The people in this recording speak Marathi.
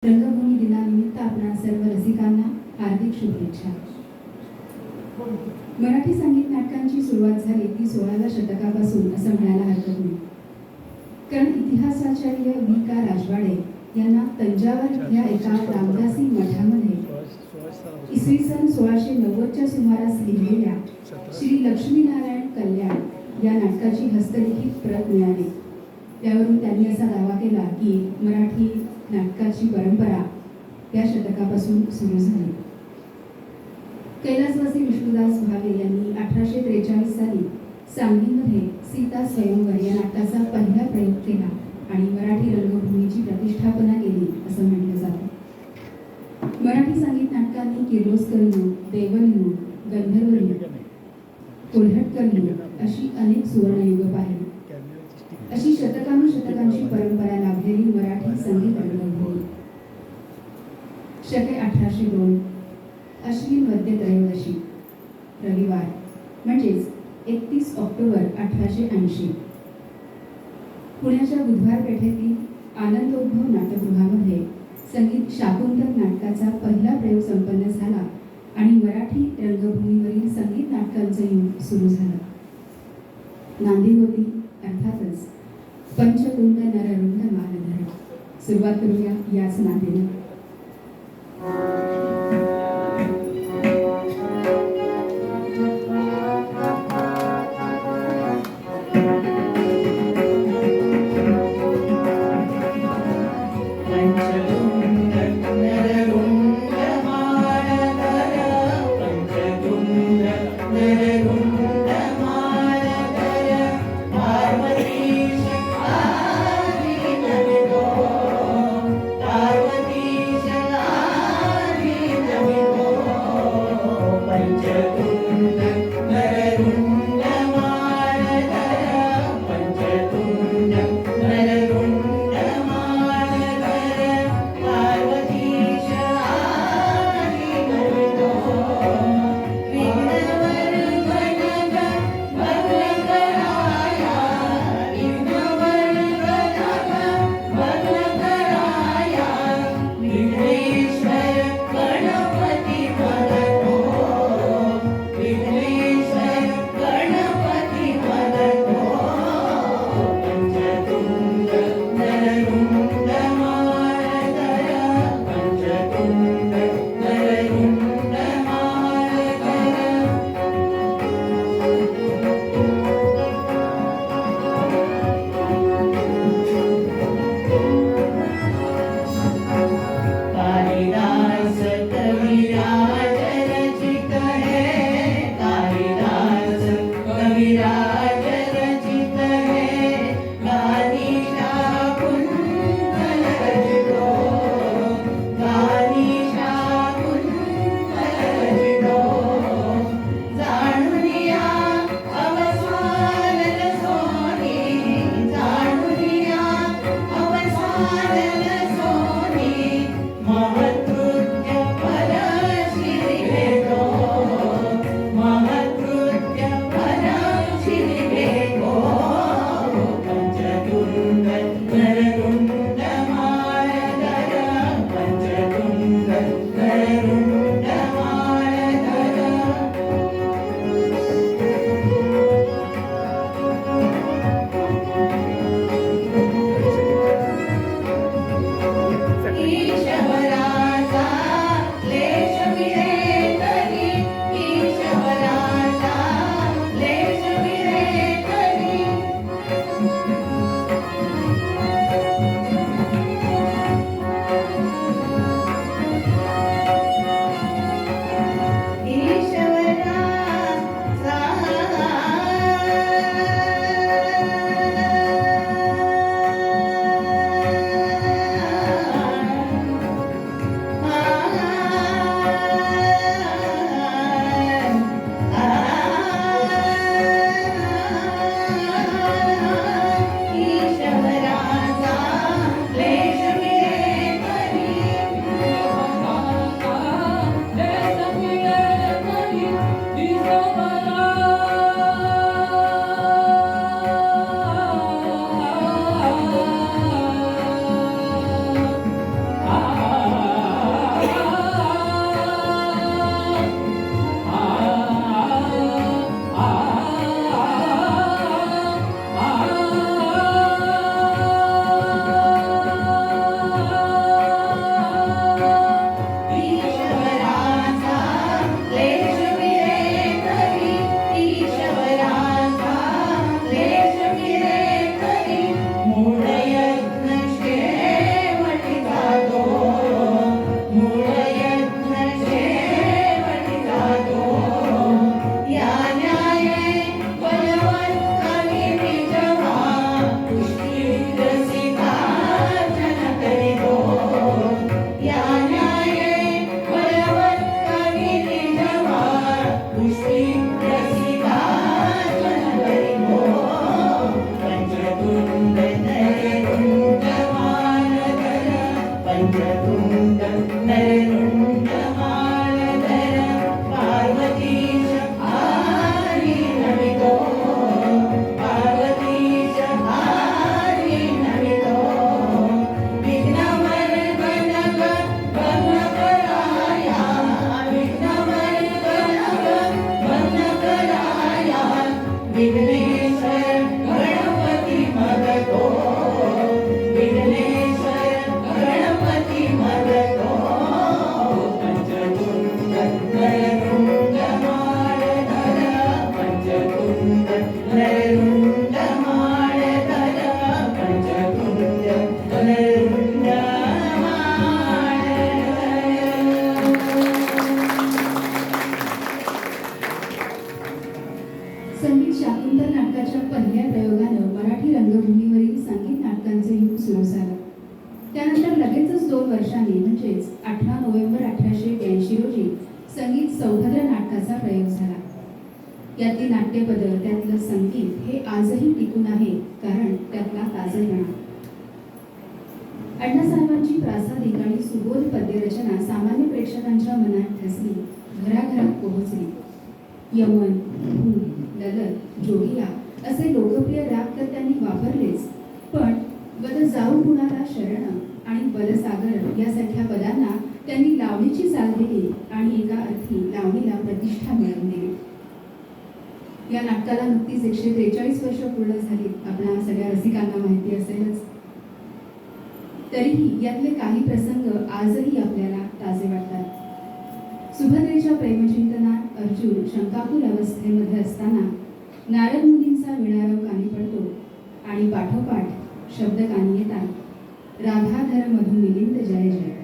रंगभूमी दिनानिमित्त आपणा सर्व रसिकांना हार्दिक शुभेच्छा. मराठी संगीत नाटकांची सुरुवात झाली ती 16व्या शतकापासून असं म्हणायला हरकत नाही. कारण इतिहासाचार्य V.K. राजवाडे यांना तंजावर इथल्या एका रामदासी मठामध्ये इसवी सन 1690च्या सुमारास लिहिलेल्या श्री लक्ष्मीनारायण कल्याण या नाटकाची हस्तलिखित प्रत मिळाली. त्यावरून त्यांनी असा दावा केला की मराठी नाटकाची परंपरा या शतकापासून सुरू झाली. कैलासवासी विष्णुदास भावे यांनी 1843 साली सांगलीमध्ये सीता स्वयंवर या नाटकाचा पहिला प्रयोग केला आणि मराठी रंगभूमीची प्रतिष्ठापना केली असं म्हटलं जातं. मराठी संगीत नाटकांनी किर्लोस्कर युग, देवल युग, गंधर्व युग, कोल्हटकर युग अशी अनेक सुवर्णयुग पाहिली. अशी शतकानुशतकांची परंपरा लाभलेली मराठी संगीत रंगभूमी शके 1802 अश्विन वद्य त्रयोदशी रविवार म्हणजेच 31 ऑक्टोबर 1880 पुण्याच्या बुधवार पेठेतील आनंदोद्भव नाट्यगृहामध्ये संगीत शाकुंतल नाटकाचा पहिला प्रयोग संपन्न झाला आणि मराठी रंगभूमीवरील संगीत नाटकांचं युग सुरू झालं. नांदी होती अर्थातच पंचकुंड नररुंड मानधर. सुरुवात करूया याच नांदीने. संगीत शाकुंतल नाटकाच्या पहिल्या प्रयोगानं मराठी रंगभूमीवरील संगीत नाटकांचे युग सुरू झालं. त्यानंतर लगेचच 2 वर्षांनी म्हणजेच 18 नोव्हेंबर 1882 रोजी संगीत सौभद्र नाटकाचा प्रयोग झाला. यातली नाट्यपद, त्यातलं संगीत हे आजही टिकून आहे, कारण त्यातला ताजेपणा. अण्णासाहेबांची प्रासादिक आणि सुबोध पद्यरचना सामान्य प्रेक्षकांच्या मनात ठसली, घराघरात पोहोचली. यमन, भूम, ललत, जोगिया असे लोकप्रिय राग तर त्यांनी वापरलेच, पण वद जाऊ कुणाला शरण आणि बलसागर यासारख्या पदांना त्यांनी लावणीची चाल दिली आणि एका अर्थी लावणीला प्रतिष्ठा मिळवून दिली. या नाटकाला नुकतीच 143 वर्ष पूर्ण झाली, आपल्या सगळ्या रसिकांना माहिती असेलच. तरीही यातले काही प्रसंग आजही आपल्याला ताजे वाटतात. सुभद्रेच्या प्रेमचिंतनात अर्जुन शंकाकुल अवस्थेमध्ये असताना नारद मुनींचा विणारव कानी पडतो आणि पाठोपाठ शब्द कानी येतात, राधाधर मधु मिलिंद जय जय.